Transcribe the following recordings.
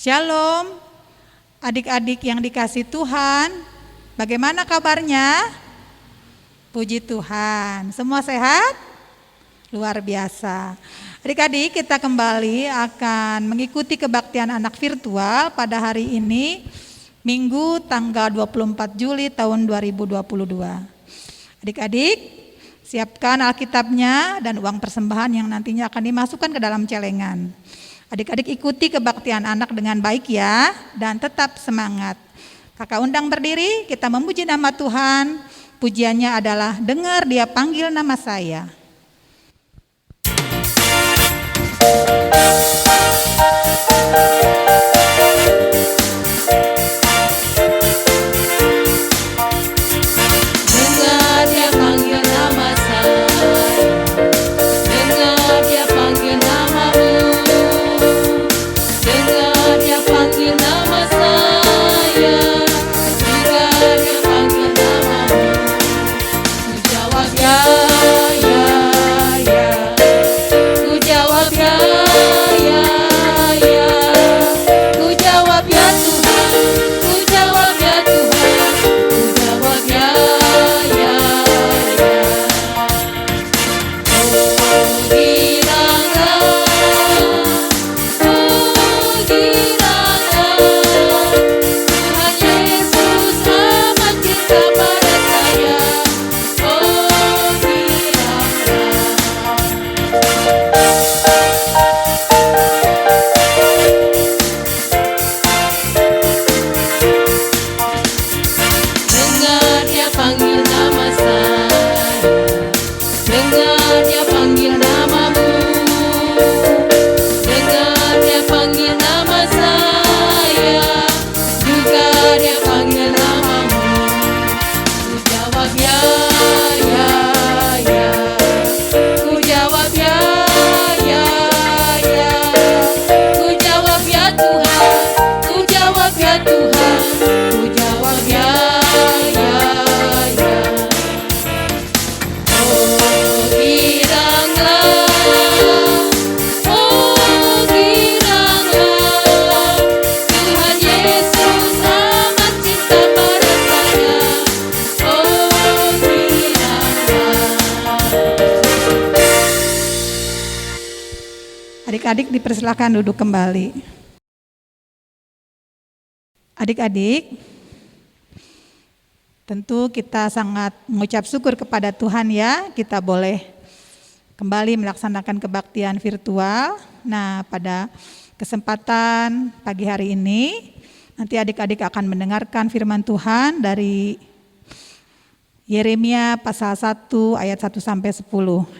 Shalom, adik-adik yang dikasih Tuhan. Bagaimana kabarnya? Puji Tuhan, semua sehat? Luar biasa. Adik-adik, kita kembali akan mengikuti kebaktian anak virtual pada hari ini, Minggu tanggal 24 Juli tahun 2022. Adik-adik, siapkan Alkitabnya dan uang persembahan yang nantinya akan dimasukkan ke dalam celengan. Adik-adik ikuti kebaktian anak dengan baik ya, dan tetap semangat. Kakak undang berdiri, kita memuji nama Tuhan. Pujiannya adalah dengar dia panggil nama saya. Adik-adik dipersilakan duduk kembali. Adik-adik, tentu kita sangat mengucap syukur kepada Tuhan ya, kita boleh kembali melaksanakan kebaktian virtual. Nah, pada kesempatan pagi hari ini, nanti adik-adik akan mendengarkan firman Tuhan dari Yeremia pasal 1 ayat 1 sampai 10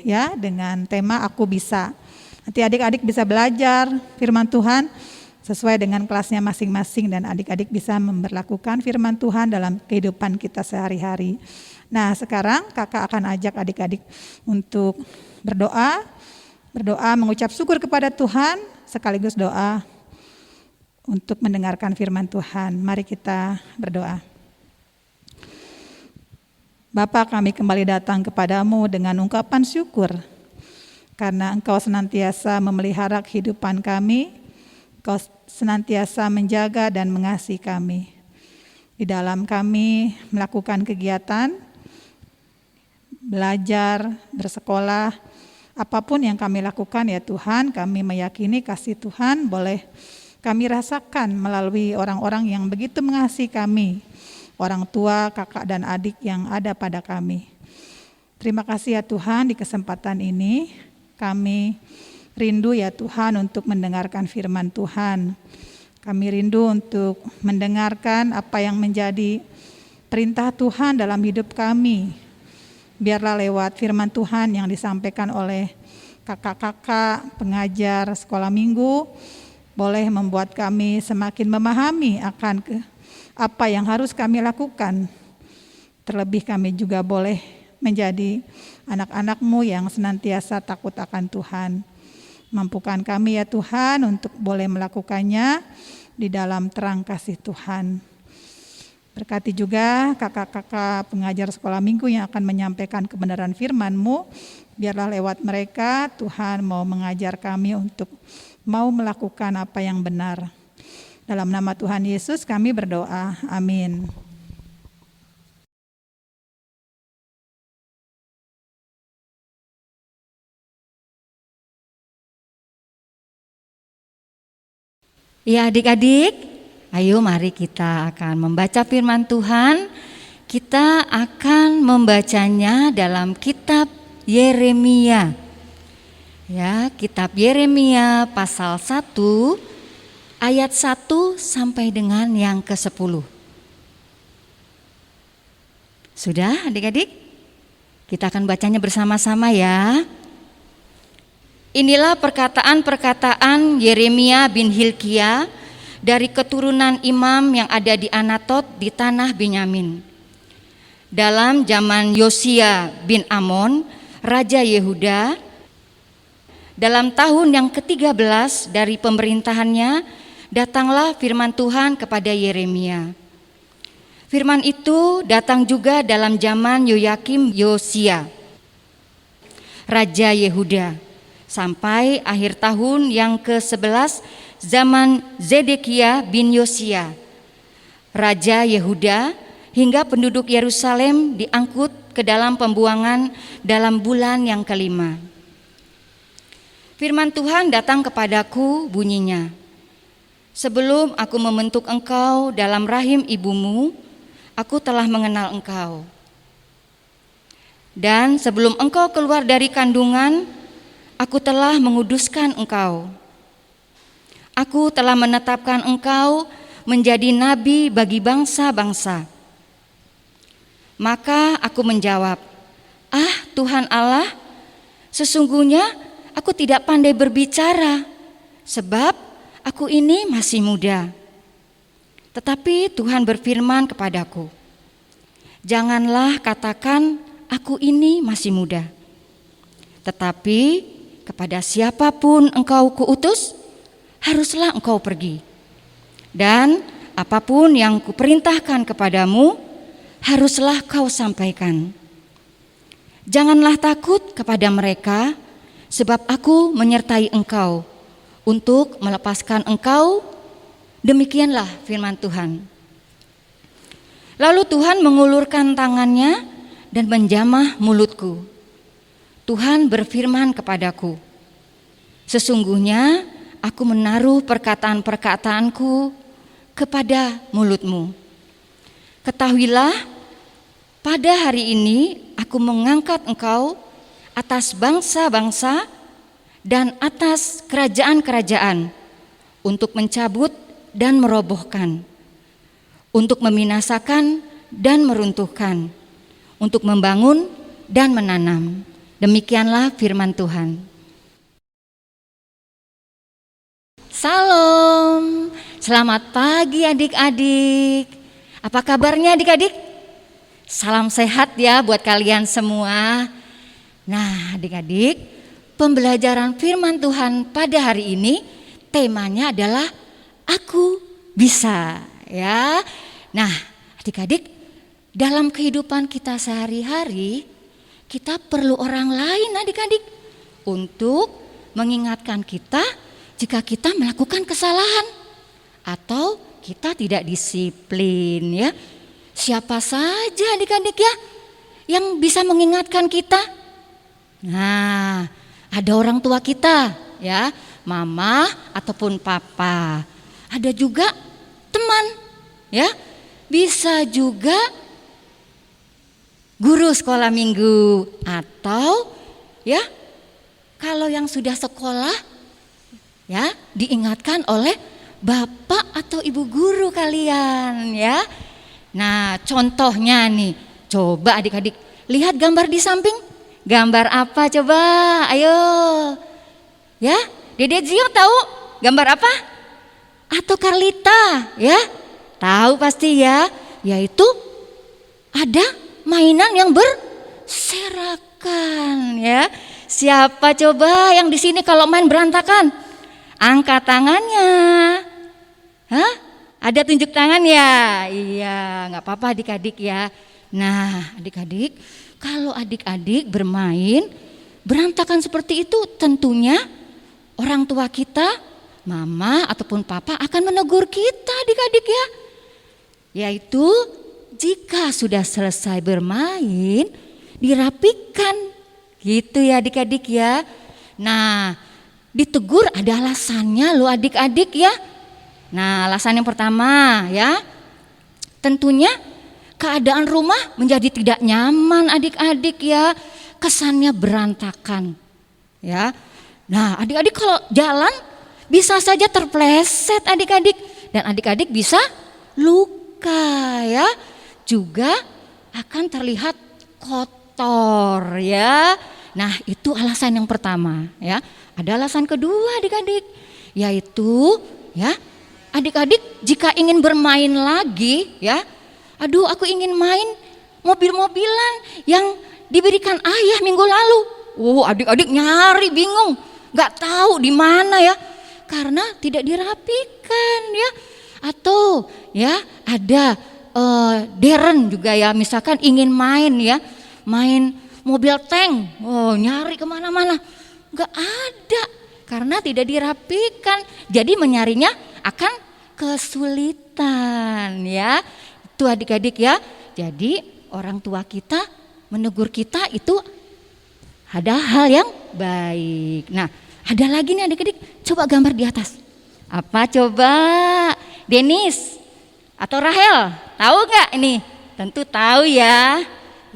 ya, dengan tema Aku Bisa. Nanti adik-adik bisa belajar firman Tuhan sesuai dengan kelasnya masing-masing dan adik-adik bisa memberlakukan firman Tuhan dalam kehidupan kita sehari-hari. Nah, sekarang kakak akan ajak adik-adik untuk berdoa mengucap syukur kepada Tuhan sekaligus doa untuk mendengarkan firman Tuhan. Mari kita berdoa. Bapa, kami kembali datang kepadamu dengan ungkapan syukur. Karena Engkau senantiasa memelihara kehidupan kami, Engkau senantiasa menjaga dan mengasihi kami. Di dalam kami melakukan kegiatan, belajar, bersekolah, apapun yang kami lakukan ya Tuhan, kami meyakini kasih Tuhan boleh kami rasakan melalui orang-orang yang begitu mengasihi kami, orang tua, kakak dan adik yang ada pada kami. Terima kasih ya Tuhan, di kesempatan ini kami rindu ya Tuhan untuk mendengarkan firman Tuhan. Kami rindu untuk mendengarkan apa yang menjadi perintah Tuhan dalam hidup kami. Biarlah lewat firman Tuhan yang disampaikan oleh kakak-kakak pengajar sekolah minggu boleh membuat kami semakin memahami akan apa yang harus kami lakukan. Terlebih kami juga boleh menjadi anak-anak-Mu yang senantiasa takut akan Tuhan. Mampukan kami ya Tuhan untuk boleh melakukannya di dalam terang kasih Tuhan. Berkati juga kakak-kakak pengajar sekolah minggu yang akan menyampaikan kebenaran firman-Mu. Biarlah lewat mereka Tuhan mau mengajar kami untuk mau melakukan apa yang benar. Dalam nama Tuhan Yesus kami berdoa. Amin. Ya adik-adik, ayo mari kita akan membaca firman Tuhan. Kita akan membacanya dalam kitab Yeremia. Ya, kitab Yeremia pasal 1 ayat 1 sampai dengan yang ke-10. Sudah adik-adik? Kita akan bacanya bersama-sama ya. Inilah perkataan-perkataan Yeremia bin Hilkia dari keturunan imam yang ada di Anatot di tanah Benyamin. Dalam zaman Yosia bin Amon, Raja Yehuda, dalam tahun yang ke-13 dari pemerintahannya, datanglah firman Tuhan kepada Yeremia. Firman itu datang juga dalam zaman Yoyakim Yosia, Raja Yehuda, sampai akhir tahun yang ke-11 zaman Zedekia bin Yosia, Raja Yehuda, hingga penduduk Yerusalem diangkut ke dalam pembuangan dalam bulan yang ke-5. Firman Tuhan datang kepadaku bunyinya, sebelum aku membentuk engkau dalam rahim ibumu, aku telah mengenal engkau. Dan sebelum engkau keluar dari kandungan, aku telah menguduskan engkau. Aku telah menetapkan engkau menjadi nabi bagi bangsa-bangsa. Maka aku menjawab, Tuhan Allah, sesungguhnya aku tidak pandai berbicara, sebab aku ini masih muda. Tetapi Tuhan berfirman kepadaku, janganlah katakan aku ini masih muda. Tetapi kepada siapapun engkau kuutus, haruslah engkau pergi. Dan apapun yang kuperintahkan kepadamu, haruslah kau sampaikan. Janganlah takut kepada mereka, sebab aku menyertai engkau untuk melepaskan engkau. Demikianlah firman Tuhan. Lalu Tuhan mengulurkan tangannya dan menjamah mulutku. Tuhan berfirman kepadaku, sesungguhnya aku menaruh perkataan-perkataanku kepada mulutmu. Ketahuilah, pada hari ini aku mengangkat engkau atas bangsa-bangsa dan atas kerajaan-kerajaan untuk mencabut dan merobohkan, untuk membinasakan dan meruntuhkan, untuk membangun dan menanam. Demikianlah firman Tuhan. Salam, selamat pagi adik-adik. Apa kabarnya adik-adik? Salam sehat ya buat kalian semua. Nah adik-adik, pembelajaran firman Tuhan pada hari ini temanya adalah aku bisa ya. Nah adik-adik, dalam kehidupan kita sehari-hari kita perlu orang lain adik-adik untuk mengingatkan kita jika kita melakukan kesalahan atau kita tidak disiplin ya. Siapa saja adik-adik ya yang bisa mengingatkan kita? Nah, ada orang tua kita ya, mama ataupun papa. Ada juga teman ya, bisa juga guru sekolah minggu, atau ya kalau yang sudah sekolah ya diingatkan oleh bapak atau ibu guru kalian ya. Nah contohnya nih, coba adik-adik lihat gambar di samping. Gambar apa coba? Ayo ya, Dede Zio tahu gambar apa? Atau Carlita ya? Tahu pasti ya, yaitu ada mainan yang berserakan ya. Siapa coba yang di sini kalau main berantakan? Angkat tangannya. Hah? Ada tunjuk tangan ya? Iya, nggak apa-apa adik-adik ya. Nah, adik-adik, kalau adik-adik bermain berantakan seperti itu, tentunya orang tua kita mama ataupun papa akan menegur kita adik-adik ya. Yaitu jika sudah selesai bermain, dirapikan. Gitu ya adik-adik ya. Nah, ditegur ada alasannya loh adik-adik ya. Nah, alasan yang pertama ya, tentunya keadaan rumah menjadi tidak nyaman adik-adik ya. Kesannya berantakan ya. Nah, adik-adik kalau jalan bisa saja terpleset adik-adik. Dan adik-adik bisa luka ya. Juga akan terlihat kotor ya. Nah, itu alasan yang pertama ya. Ada alasan kedua adik-adik, yaitu ya, adik-adik jika ingin bermain lagi ya, aduh aku ingin main mobil-mobilan yang diberikan ayah minggu lalu. Adik-adik nyari bingung, nggak tahu di mana ya, karena tidak dirapikan ya. Atau ya ada Deren juga ya, misalkan ingin main ya, main mobil tank, nyari kemana-mana, nggak ada karena tidak dirapikan. Jadi menyarinya akan kesulitan ya. Itu adik-adik ya. Jadi orang tua kita menegur kita itu ada hal yang baik. Nah, ada lagi nih adik-adik, coba gambar di atas. Apa coba? Denis atau Rahel, tahu nggak ini? Tentu tahu ya.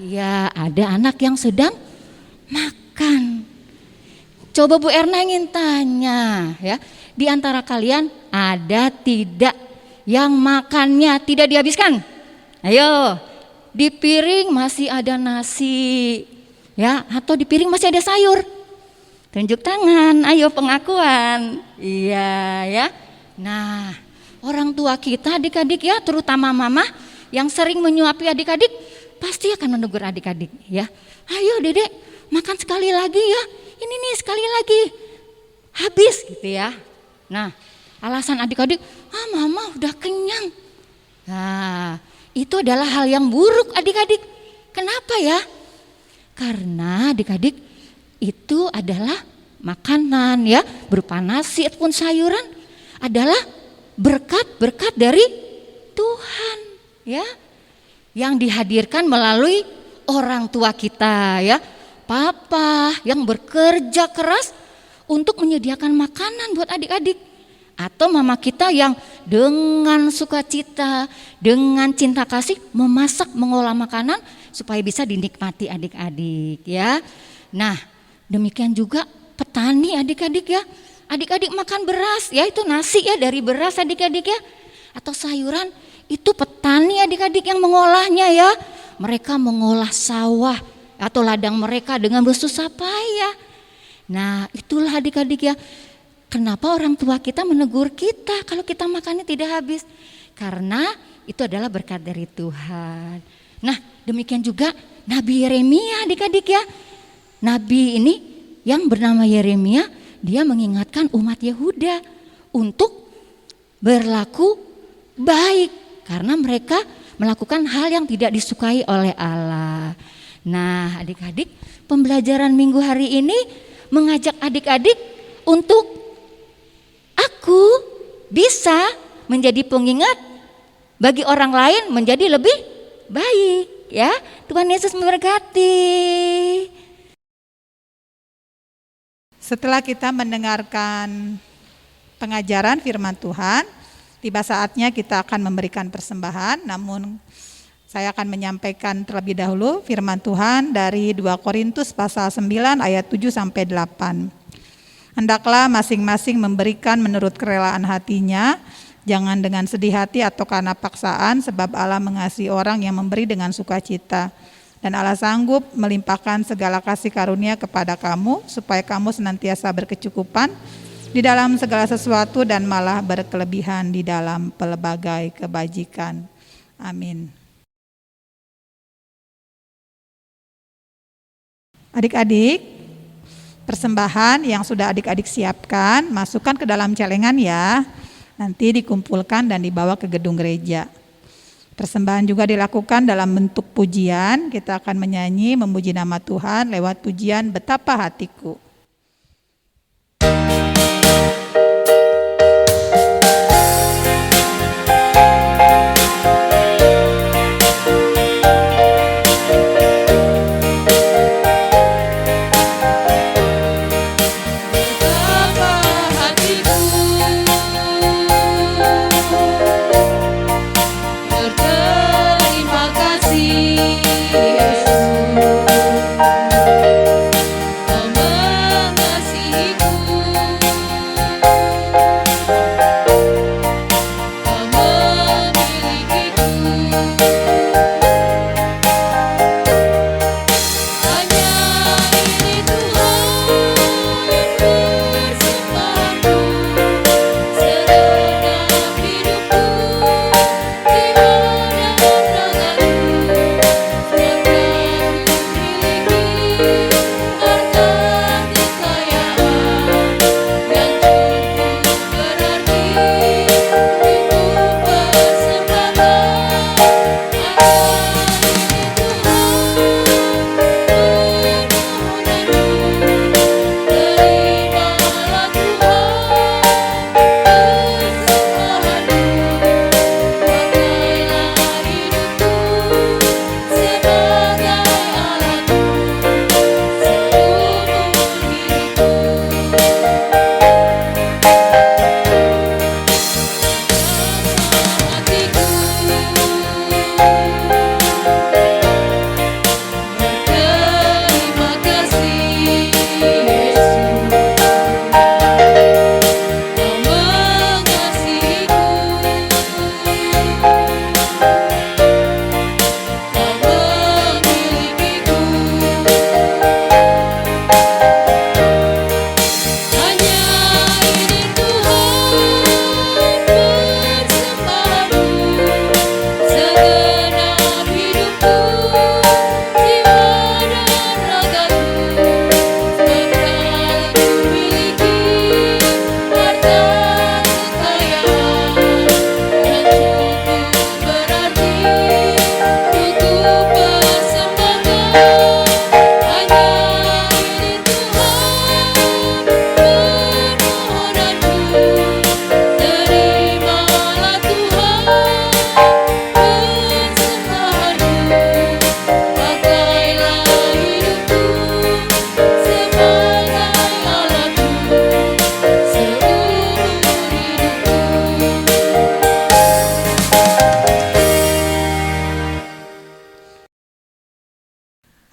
Ya, ada anak yang sedang makan. Coba Bu Erna ingin tanya ya, di antara kalian ada tidak yang makannya tidak dihabiskan? Ayo, di piring masih ada nasi ya, atau di piring masih ada sayur? Tunjuk tangan, ayo pengakuan. Iya ya. Nah, orang tua kita adik-adik ya, terutama mama yang sering menyuapi adik-adik, pasti akan menegur adik-adik ya. Ayo dedek, makan sekali lagi ya. Ini nih sekali lagi. Habis gitu ya. Nah, alasan adik-adik, mama udah kenyang. Nah, itu adalah hal yang buruk adik-adik. Kenapa ya? Karena adik-adik itu adalah makanan ya, berupa nasi ataupun sayuran adalah berkat-berkat dari Tuhan ya, yang dihadirkan melalui orang tua kita ya. Papa yang bekerja keras untuk menyediakan makanan buat adik-adik, atau mama kita yang dengan sukacita, dengan cinta kasih memasak, mengolah makanan supaya bisa dinikmati adik-adik ya. Nah, demikian juga petani adik-adik ya. Adik-adik makan beras ya, itu nasi ya dari beras adik-adik ya. Atau sayuran, itu petani adik-adik yang mengolahnya ya. Mereka mengolah sawah atau ladang mereka dengan bersusah payah. Nah, itulah adik-adik ya, kenapa orang tua kita menegur kita kalau kita makannya tidak habis. Karena itu adalah berkat dari Tuhan. Nah, demikian juga Nabi Yeremia adik-adik ya. Nabi ini yang bernama Yeremia, dia mengingatkan umat Yehuda untuk berlaku baik karena mereka melakukan hal yang tidak disukai oleh Allah. Nah, adik-adik, pembelajaran minggu hari ini mengajak adik-adik untuk aku bisa menjadi pengingat bagi orang lain menjadi lebih baik ya. Tuhan Yesus memberkati. Setelah kita mendengarkan pengajaran firman Tuhan, tiba saatnya kita akan memberikan persembahan. Namun saya akan menyampaikan terlebih dahulu firman Tuhan dari 2 Korintus pasal 9 ayat 7 sampai 8. Hendaklah masing-masing memberikan menurut kerelaan hatinya, jangan dengan sedih hati atau karena paksaan, sebab Allah mengasihi orang yang memberi dengan sukacita. Dan Allah sanggup melimpahkan segala kasih karunia kepada kamu, supaya kamu senantiasa berkecukupan di dalam segala sesuatu dan malah berkelebihan di dalam pelbagai kebajikan. Amin. Adik-adik, persembahan yang sudah adik-adik siapkan, masukkan ke dalam celengan ya. Nanti dikumpulkan dan dibawa ke gedung gereja. Persembahan juga dilakukan dalam bentuk pujian. Kita akan menyanyi memuji nama Tuhan lewat pujian Betapa Hatiku.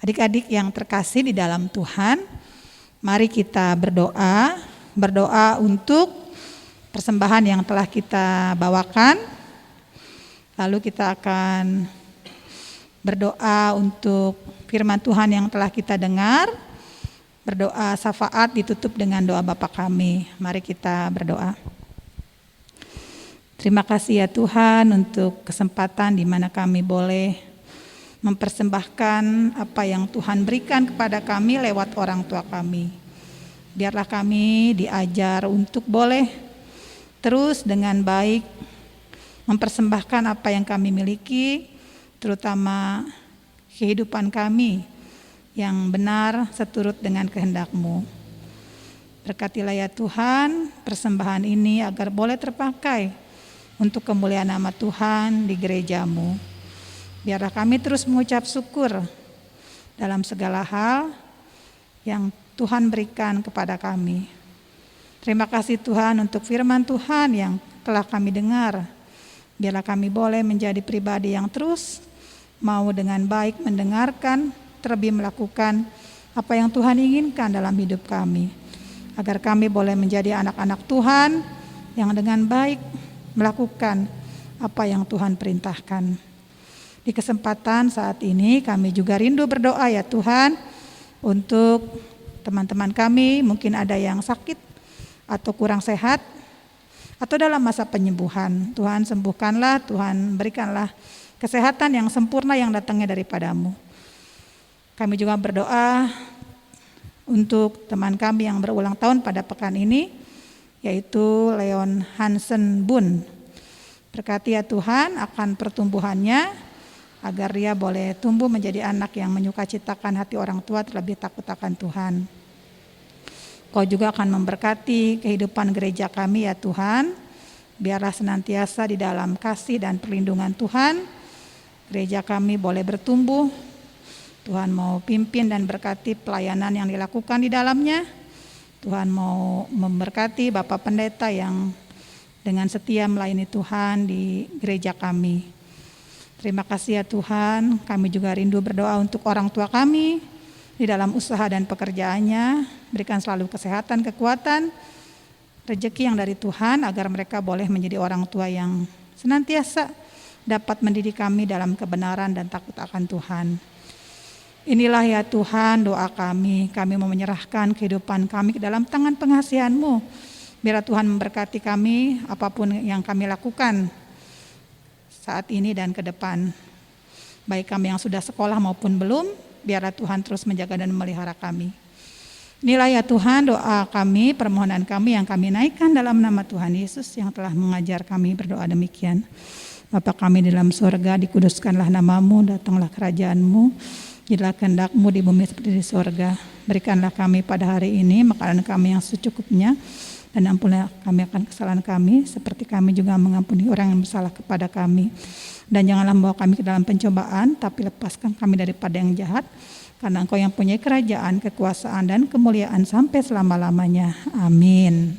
Adik-adik yang terkasih di dalam Tuhan, mari kita berdoa untuk persembahan yang telah kita bawakan. Lalu kita akan berdoa untuk firman Tuhan yang telah kita dengar. Berdoa syafaat ditutup dengan doa Bapa kami. Mari kita berdoa. Terima kasih ya Tuhan untuk kesempatan di mana kami boleh mempersembahkan apa yang Tuhan berikan kepada kami lewat orang tua kami. Biarlah kami diajar untuk boleh terus dengan baik mempersembahkan apa yang kami miliki, terutama kehidupan kami yang benar seturut dengan kehendak-Mu. Berkatilah ya Tuhan persembahan ini agar boleh terpakai untuk kemuliaan nama Tuhan di gereja-Mu. Biarlah kami terus mengucap syukur dalam segala hal yang Tuhan berikan kepada kami. Terima kasih Tuhan untuk firman Tuhan yang telah kami dengar. Biarlah kami boleh menjadi pribadi yang terus mau dengan baik mendengarkan, terlebih melakukan apa yang Tuhan inginkan dalam hidup kami. Agar kami boleh menjadi anak-anak Tuhan yang dengan baik melakukan apa yang Tuhan perintahkan. Di kesempatan saat ini kami juga rindu berdoa ya Tuhan untuk teman-teman kami, mungkin ada yang sakit atau kurang sehat atau dalam masa penyembuhan. Tuhan sembuhkanlah, Tuhan berikanlah kesehatan yang sempurna yang datangnya daripada-Mu. Kami juga berdoa untuk teman kami yang berulang tahun pada pekan ini, yaitu Leon Hansen Bun. Berkati ya Tuhan akan pertumbuhannya, agar dia boleh tumbuh menjadi anak yang menyukacitakan hati orang tua, terlebih takut akan Tuhan. Kau juga akan memberkati kehidupan gereja kami ya Tuhan. Biarlah senantiasa di dalam kasih dan perlindungan Tuhan, gereja kami boleh bertumbuh. Tuhan mau pimpin dan berkati pelayanan yang dilakukan di dalamnya. Tuhan mau memberkati Bapak Pendeta yang dengan setia melayani Tuhan di gereja kami. Terima kasih ya Tuhan, kami juga rindu berdoa untuk orang tua kami di dalam usaha dan pekerjaannya. Berikan selalu kesehatan, kekuatan, rezeki yang dari Tuhan agar mereka boleh menjadi orang tua yang senantiasa dapat mendidik kami dalam kebenaran dan takut akan Tuhan. Inilah ya Tuhan doa kami mau menyerahkan kehidupan kami ke dalam tangan pengasihan-Mu. Biar Tuhan memberkati kami apapun yang kami lakukan saat ini dan ke depan. Baik kami yang sudah sekolah maupun belum, biarlah Tuhan terus menjaga dan memelihara kami. Inilah ya Tuhan doa kami, permohonan kami yang kami naikkan dalam nama Tuhan Yesus yang telah mengajar kami berdoa demikian. Bapa kami di dalam surga, dikuduskanlah nama-Mu, datanglah kerajaan-Mu, jadilah kehendak-Mu di bumi seperti di surga. Berikanlah kami pada hari ini makanan kami yang secukupnya, dan ampunilah kami akan kesalahan kami, seperti kami juga mengampuni orang yang bersalah kepada kami. Dan janganlah membawa kami ke dalam pencobaan, tapi lepaskan kami daripada yang jahat, karena Engkau yang punya kerajaan, kekuasaan, dan kemuliaan sampai selama-lamanya. Amin.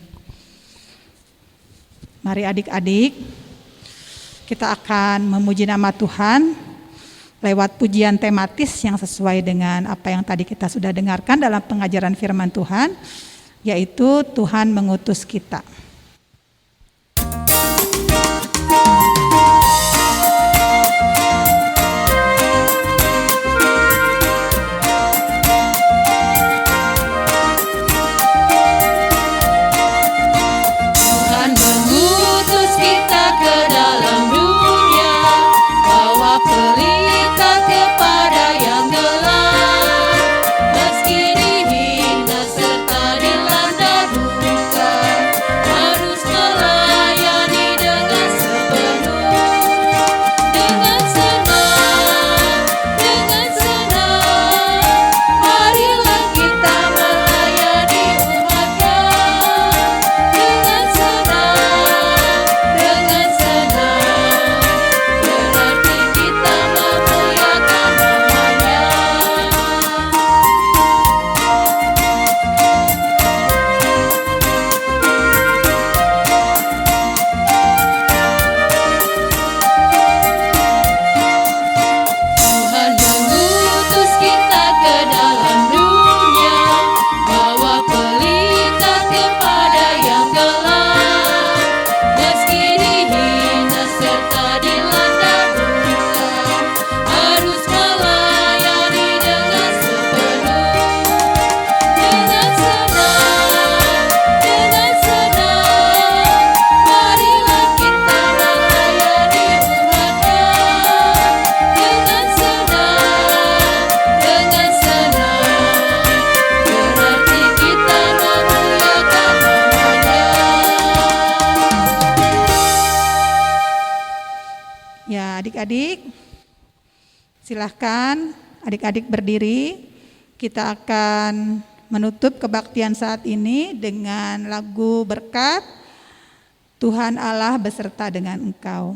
Mari adik-adik, kita akan memuji nama Tuhan lewat pujian tematis yang sesuai dengan apa yang tadi kita sudah dengarkan dalam pengajaran firman Tuhan, yaitu Tuhan mengutus kita. Tuhan mengutus kita ke dalam dunia, bawa pelita kepada yang gelap. Meski dihina serta dilanda duka, adik-adik. Silahkan adik-adik berdiri. Kita akan menutup kebaktian saat ini dengan lagu berkat Tuhan Allah beserta dengan engkau.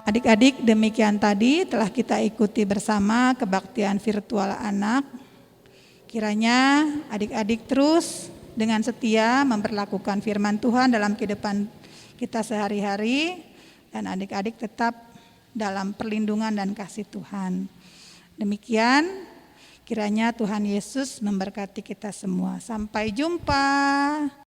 Adik-adik, demikian tadi telah kita ikuti bersama kebaktian virtual anak. Kiranya adik-adik terus dengan setia memperlakukan firman Tuhan dalam kehidupan kita sehari-hari, dan adik-adik tetap dalam perlindungan dan kasih Tuhan. Demikian, kiranya Tuhan Yesus memberkati kita semua. Sampai jumpa.